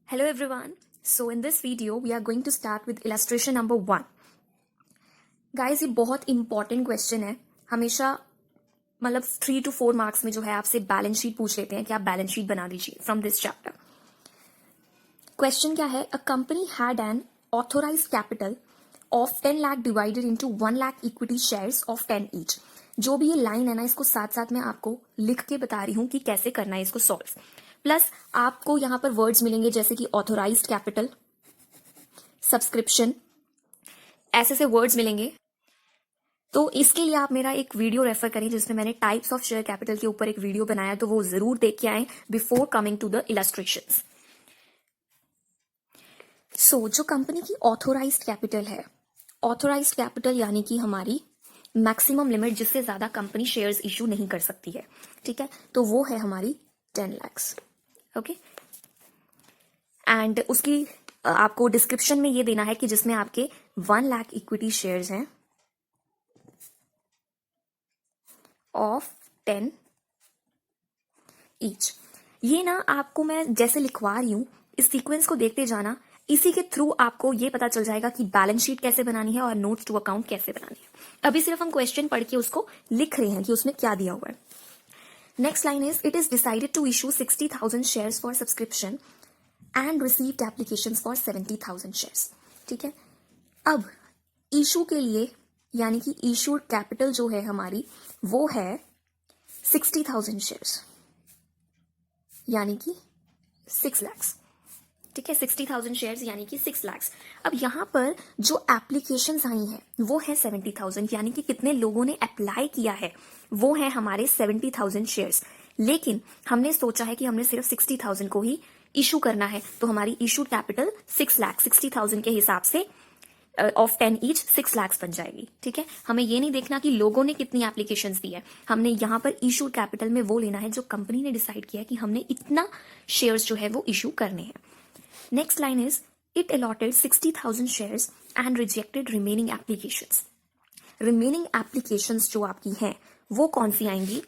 Hello everyone. So in this video we are going to start with illustration number 1. Guys, ये बहुत important question है. हमेशा मतलब 3 to 4 marks में जो है आपसे बैलेंस शीट पूछ लेते हैं कि आप बैलेंस शीट बना दीजिए फ्रॉम दिस चैप्टर. क्वेश्चन क्या है? A company had an authorised capital of 10 lakh divided into 1 lakh equity shares of 10 each. जो भी ये लाइन है ना, इसको साथ साथ मैं आपको लिख के बता रही हूं कि कैसे करना है इसको सॉल्व. प्लस आपको यहां पर वर्ड्स मिलेंगे जैसे कि ऑथोराइज्ड कैपिटल, सब्सक्रिप्शन, ऐसे से वर्ड्स मिलेंगे. तो इसके लिए आप मेरा एक वीडियो रेफर करें जिसमें मैंने टाइप्स ऑफ शेयर कैपिटल के ऊपर एक वीडियो बनाया, तो वो जरूर देख के आए before coming to the illustrations. So जो कंपनी की ऑथोराइज्ड कैपिटल है, ऑथोराइज्ड कैपिटल यानी कि हमारी मैक्सिमम लिमिट जिससे ज्यादा कंपनी शेयर्स इशू नहीं कर सकती है, ठीक है, तो वो है हमारी 10 lakhs. ओके, एंड उसकी आपको डिस्क्रिप्शन में ये देना है कि जिसमें आपके 1 लाख इक्विटी शेयर्स हैं ऑफ 10 ईच. ये ना आपको मैं जैसे लिखवा रही हूं, इस सीक्वेंस को देखते जाना. इसी के थ्रू आपको ये पता चल जाएगा कि बैलेंस शीट कैसे बनानी है और नोट्स टू अकाउंट कैसे बनानी है. अभी सिर्फ हम क्वेश्चन पढ़ के उसको लिख रहे हैं कि उसमें क्या दिया हुआ है. Next line is, it is decided to issue 60,000 shares for subscription and received applications for 70,000 shares. ठीक है, अब इशू के लिए यानी कि इशूड कैपिटल जो है हमारी वो है 60,000 शेयर्स यानी कि 6 lakhs. ठीक है, 60,000 शेयर्स यानी कि 6 lakhs. अब यहां पर जो एप्लीकेशंस आई हैं वो है 70,000 यानी कि कितने लोगों ने अप्लाई किया है वो है हमारे 70,000 शेयर्स. लेकिन हमने सोचा है कि हमने सिर्फ 60,000 को ही इशू करना है, तो हमारी इशू कैपिटल 6 लाख 60,000 के हिसाब से ऑफ 10 ईच 6 lakhs बन जाएगी. ठीक है, हमें ये नहीं देखना कि लोगों ने कितनी एप्लीकेशंस दी है, हमने यहां पर इशू कैपिटल में वो लेना है जो कंपनी ने डिसाइड किया है कि हमने इतना शेयर्स जो है वो इशू करने हैं. Next line is, it allotted 60,000 shares and rejected remaining applications. Remaining applications जो आपकी हैं वो कौन सी आएंगी?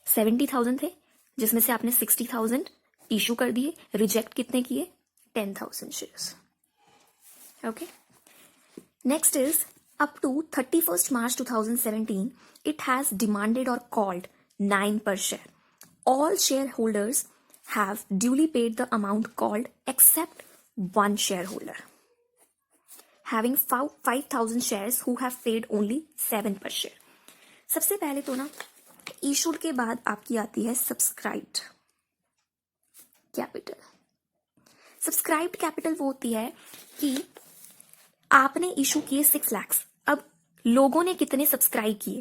70,000 थे जिसमें से आपने 60,000 इशू कर दिए, रिजेक्ट कितने किए? 10,000 shares. Okay. Next is, up to 31st March 2017, it has demanded or called 9 per share. All shareholders have duly paid the amount called except one shareholder having 5,000 shares who have paid only 7 per share. सबसे पहले तो ना issued के बाद आपकी आती है subscribed capital. Subscribed capital वो होती है कि आपने इशू किए 6 lakhs. अब लोगों ने कितने सब्सक्राइब किए?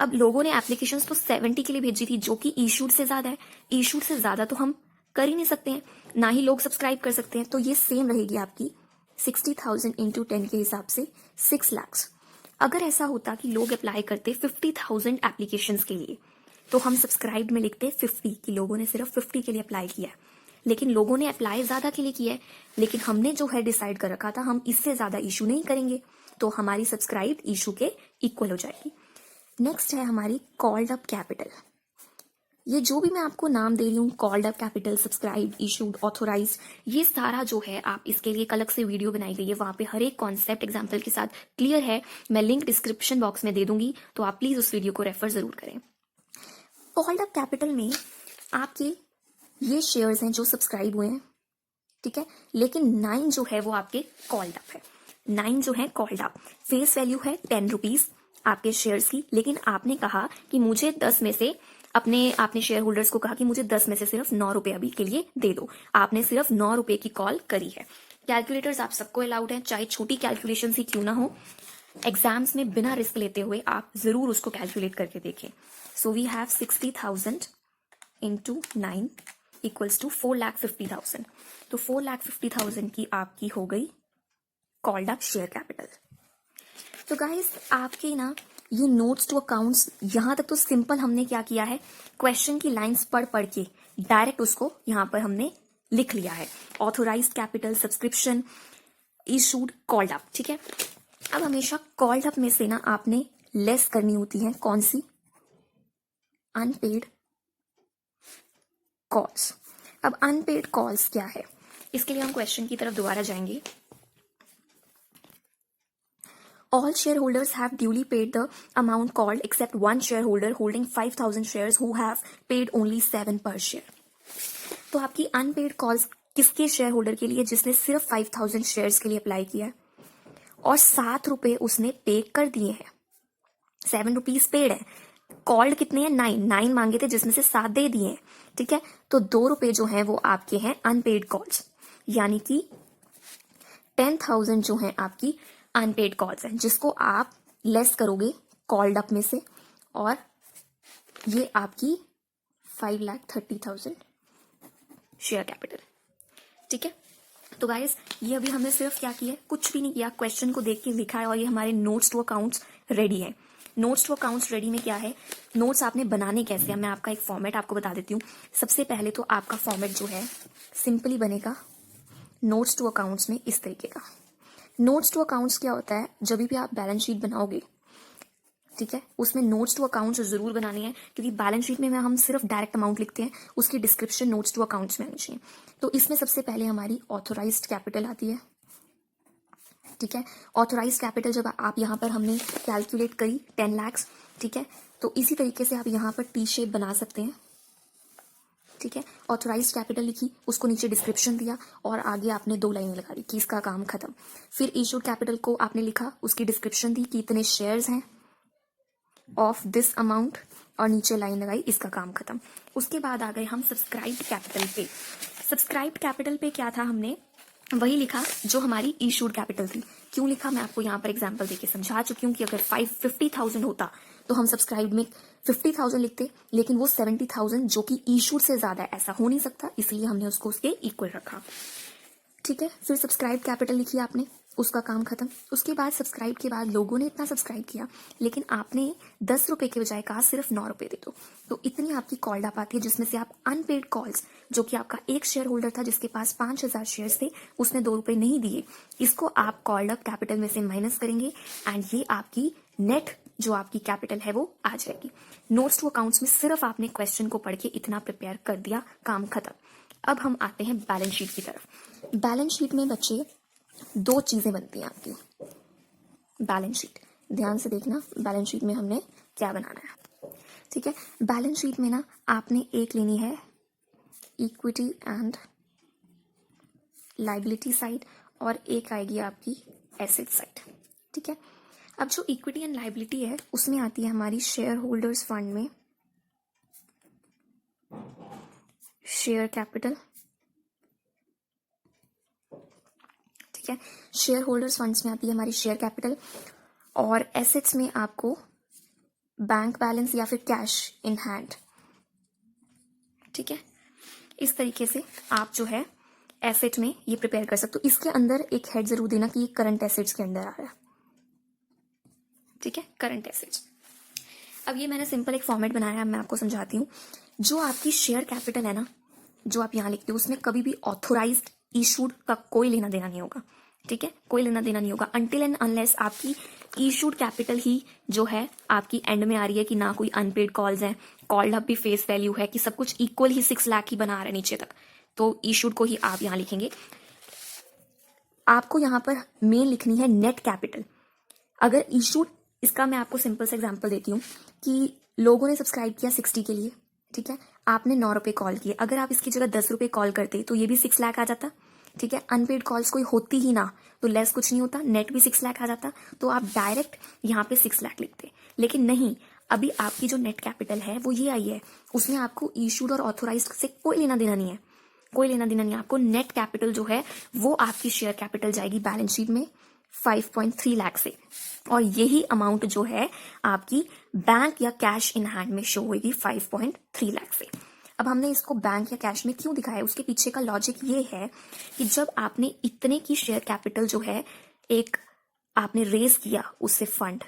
अब लोगों ने एप्लीकेशंस तो 70 के लिए भेजी थी जो कि इशूड से ज्यादा है. इशूड से ज्यादा तो हम कर ही नहीं सकते हैं, ना ही लोग सब्सक्राइब कर सकते हैं, तो ये सेम रहेगी आपकी 60,000 इंटू 10 के हिसाब से 6 lakhs. अगर ऐसा होता कि लोग अप्लाई करते 50,000 एप्लीकेशंस के लिए, तो हम सब्सक्राइब में लिखते 50 कि लोगों ने सिर्फ 50 के लिए अप्लाई किया है. लेकिन लोगों ने अप्लाई ज्यादा के लिए किया है, लेकिन हमने जो है डिसाइड कर रखा था हम इससे ज्यादा इशू नहीं करेंगे, तो हमारी सब्सक्राइब इशू के इक्वल हो जाएगी. नेक्स्ट है हमारी कॉल्ड अप कैपिटल. ये जो भी मैं आपको नाम दे रही हूँ, called up capital, subscribe, issued, authorise, ये सारा जो है आप इसके लिए अलग से वीडियो बनाई गई है, वहां पे हर एक कॉन्सेप्ट एग्जांपल के साथ क्लियर है. मैं लिंक डिस्क्रिप्शन बॉक्स में दे दूंगी, तो आप प्लीज उस वीडियो को रेफर जरूर करें. कॉल्ड अप कैपिटल में आपके ये शेयर्स हैं जो सब्सक्राइब हुए हैं, ठीक है, लेकिन 9 जो है वो आपके कॉल्ड अप है. 9 जो है कॉल्ड अप. फेस वैल्यू है 10 रुपीज आपके शेयर्स की, लेकिन आपने कहा कि मुझे 10 में से आपने शेयर होल्डर्स को कहा कि मुझे 10 में से सिर्फ 9 रुपए अभी के लिए दे दो. आपने सिर्फ 9 रुपए की कॉल करी है. कैलकुलेटर्स आप सबको अलाउड है, चाहे छोटी कैलकुलेशन ही क्यों ना हो. एग्जाम्स में बिना रिस्क लेते हुए आप जरूर उसको कैलकुलेट करके देखें. So we have 60,000 into 9 equals to 4,50,000. तो 4,50,000 की आपकी हो गई कॉल्ड अप शेयर कैपिटल. तो गाइस, आपके ना ये नोट्स टू अकाउंट्स यहां तक तो सिंपल हमने क्या किया है, क्वेश्चन की लाइंस पढ़ पढ़ के डायरेक्ट उसको यहां पर हमने लिख लिया है. Authorised capital, subscription, issued, called up. ठीक है, अब हमेशा कॉल्ड अप में से ना आपने लेस करनी होती है कौन सी? Unpaid calls. अब अनपेड कॉल्स क्या है? इसके लिए हम क्वेश्चन की तरफ दोबारा जाएंगे। All shareholders have duly paid the amount called except one shareholder holding 5,000 shares who have paid only 7 per share. तो आपकी अनपेड कॉल्स किसके शेयर होल्डर के लिए, जिसने सिर्फ 5,000 शेयर्स के लिए अप्लाई किया है और 7 रुपए उसने पे कर दिए हैं। 7 रुपीज पेड है, कॉल्ड कितने हैं, 9 मांगे थे जिसमें से 7 दे दिए हैं, ठीक है। तो 2 रुपए जो हैं वो आपके हैं अनपेड कॉल्स, यानी कि 10,000 जो हैं आपकी अनपेड कॉल्स हैं, जिसको आप लेस करोगे कॉल्ड अप में से, और ये आपकी 5,30,000 शेयर कैपिटल, ठीक है। तो गाइस ये अभी हमने सिर्फ क्या किया है, कुछ भी नहीं किया, क्वेश्चन को देख के लिखा है और ये हमारे नोट्स टू अकाउंट्स रेडी है। नोट्स टू अकाउंट्स रेडी में क्या है, नोट्स आपने बनाने कैसे हैं, मैं आपका एक फॉर्मेट आपको बता देती हूँ। सबसे पहले तो आपका फॉर्मेट जो है सिंपली बनेगा नोट्स टू अकाउंट्स में इस तरीके का। नोट्स टू अकाउंट्स क्या होता है, जब भी आप बैलेंस शीट बनाओगे, ठीक है, उसमें नोट्स टू अकाउंट्स जरूर बनानी है, क्योंकि बैलेंस शीट में हम सिर्फ डायरेक्ट अमाउंट लिखते हैं, उसकी डिस्क्रिप्शन नोट्स टू अकाउंट्स में आनी चाहिए। तो इसमें सबसे पहले हमारी ऑथोराइज्ड कैपिटल आती है, ठीक है। ऑथोराइज्ड कैपिटल जब आप यहाँ पर हमने कैलकुलेट करी 10 लाख, ठीक है, तो इसी तरीके से आप यहाँ पर टी शेप बना सकते हैं, ठीक है। ऑथोराइज्ड कैपिटल लिखी, उसको नीचे डिस्क्रिप्शन दिया और आगे आपने 2 लाइनें लगा दी कि इसका काम खत्म। फिर इशूड कैपिटल को आपने लिखा, उसकी डिस्क्रिप्शन दी कि इतने शेयर्स हैं ऑफ दिस अमाउंट, और नीचे लाइन लगाई, इसका काम खत्म। उसके बाद आ गए हम सब्सक्राइब्ड कैपिटल पे। सब्सक्राइब्ड कैपिटल पे क्या था, हमने वही लिखा जो हमारी इशूड कैपिटल थी। क्यों लिखा, मैं आपको यहाँ पर एग्जांपल देके समझा चुकी हूँ कि अगर 50,000 होता तो हम सब्सक्राइब में 50,000 लिखते, लेकिन वो 70,000 जो कि इशूड से ज्यादा है, ऐसा हो नहीं सकता, इसलिए हमने उसको उसके इक्वल रखा, ठीक है। फिर सब्सक्राइब कैपिटल लिखी आपने, उसका काम खत्म। उसके बाद सब्सक्राइब के बाद लोगों ने इतना सब्सक्राइब किया, लेकिन आपने 10 रुपए के बजाय कहा सिर्फ 9 रुपए दे दो, तो इतनी आपकी कॉल्ड अप आती है, जिसमें से आप अनपेड कॉल्स, जो कि आपका एक शेयर होल्डर था जिसके पास 5,000 शेयर्स थे, उसने 2 रुपए नहीं दिए, इसको आप कॉल्ड अप कैपिटल में से माइनस करेंगे एंड ये आपकी नेट जो आपकी कैपिटल है वो आ जाएगी। नोट्स टू अकाउंट्स में सिर्फ आपने क्वेश्चन को पढ़ के इतना प्रिपेयर कर दिया, काम खत्म। अब हम आते हैं बैलेंस शीट की तरफ। बैलेंस शीट में बच्चे 2 चीजें बनती हैं आपकी। बैलेंस शीट ध्यान से देखना, बैलेंस शीट में हमने क्या बनाना है, ठीक है। बैलेंस शीट में ना आपने एक लेनी है इक्विटी एंड लायबिलिटी साइड, और एक आएगी आपकी एसेट साइड, ठीक है। अब जो इक्विटी एंड लायबिलिटी है उसमें आती है हमारी शेयर होल्डर्स फंड में शेयर कैपिटल, ठीक है। शेयर होल्डर्स फंड्स में आती है हमारी शेयर कैपिटल, और एसेट्स में आपको बैंक बैलेंस या फिर कैश इन हैंड, ठीक है। इस तरीके से आप जो है एसेट में ये प्रिपेयर कर सकते हो। इसके अंदर एक हेड जरूर देना कि ये करंट एसेट्स के अंदर आ रहा है, ठीक है, करंट एसेट्स। अब ये मैंने सिंपल एक फॉर्मेट बनाया है, मैं आपको समझाती हूँ। जो आपकी शेयर कैपिटल है ना, जो आप यहाँ लिखते हो, उसमें कभी भी ऑथोराइज्ड इशूड का कोई लेना देना नहीं होगा, ठीक है, कोई लेना देना नहीं होगा अनटिल एंड अनलेस आपकी इशूड कैपिटल ही जो है आपकी एंड में आ रही है, कि ना कोई अनपेड कॉल्स हैं, कॉल्ड अप भी फेस वैल्यू है, कि सब कुछ इक्वल ही 6 लाख ही बना रहा है नीचे तक, तो इशूड को ही आप यहाँ लिखेंगे। आपको यहाँ पर मेन लिखनी है नेट कैपिटल। अगर इशूड, इसका मैं आपको सिंपल से एग्जांपल देती हूँ कि लोगों ने सब्सक्राइब किया 60 के लिए, ठीक है, आपने 9 रुपए कॉल किए, अगर आप इसकी जगह 10 रुपए कॉल करते तो ये भी 6 लाख आ जाता, ठीक है। अनपेड कॉल्स कोई होती ही ना तो लेस कुछ नहीं होता, नेट भी 6 लाख आ जाता, तो आप डायरेक्ट यहाँ पे 6 लाख लिखते, लेकिन नहीं, अभी आपकी जो नेट कैपिटल है वो ये आई है, उसमें आपको इशूड और ऑथोराइज्ड से कोई लेना देना नहीं है, कोई लेना देना नहीं है। आपको नेट कैपिटल जो है वो आपकी शेयर कैपिटल जाएगी बैलेंस शीट में 5.3 लाख से, और यही अमाउंट जो है आपकी बैंक या कैश इन हैंड में शो होगी 5.3 लाख से। अब हमने इसको बैंक या कैश में क्यों दिखाया, उसके पीछे का लॉजिक ये है कि जब आपने इतने की शेयर कैपिटल जो है एक आपने रेज किया उससे फंड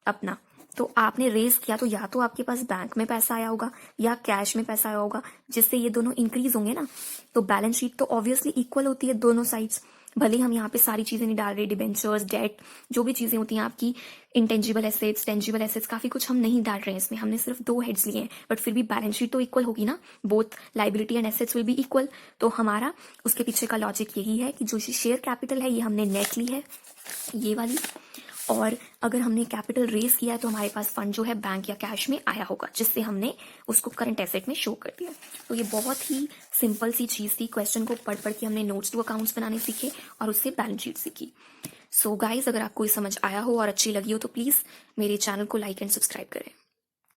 अपना, तो आपने रेज किया तो या तो आपके पास बैंक में पैसा आया होगा या कैश में पैसा आया होगा, जिससे ये दोनों इंक्रीज होंगे ना, तो बैलेंस शीट तो ऑब्वियसली इक्वल होती है दोनों साइड्स, भले हम यहाँ पे सारी चीजें नहीं डाल रहे, डिबेंचर्स, डेट, जो भी चीजें होती हैं आपकी, इंटेंजिबल एसेट्स, टेंजिबल एसेट्स, काफी कुछ हम नहीं डाल रहे हैं इसमें, हमने सिर्फ 2 हेड्स लिए हैं, बट फिर भी बैलेंस शीट तो इक्वल होगी ना, both liability and assets will be equal. तो हमारा उसके पीछे का लॉजिक यही है कि जो शेयर कैपिटल है ये हमने नेट ली है, ये वाली, और अगर हमने कैपिटल रेस किया है तो हमारे पास फंड जो है बैंक या कैश में आया होगा, जिससे हमने उसको करंट एसेट में शो कर दिया। तो ये बहुत ही सिंपल सी चीज थी, क्वेश्चन को पढ़ पढ़ के हमने नोट्स टू अकाउंट्स बनाने सीखे और उससे बैलेंस शीट सीखी। सो गाइज, अगर आपको ये समझ आया हो और अच्छी लगी हो तो प्लीज मेरे चैनल को लाइक एंड सब्सक्राइब करें।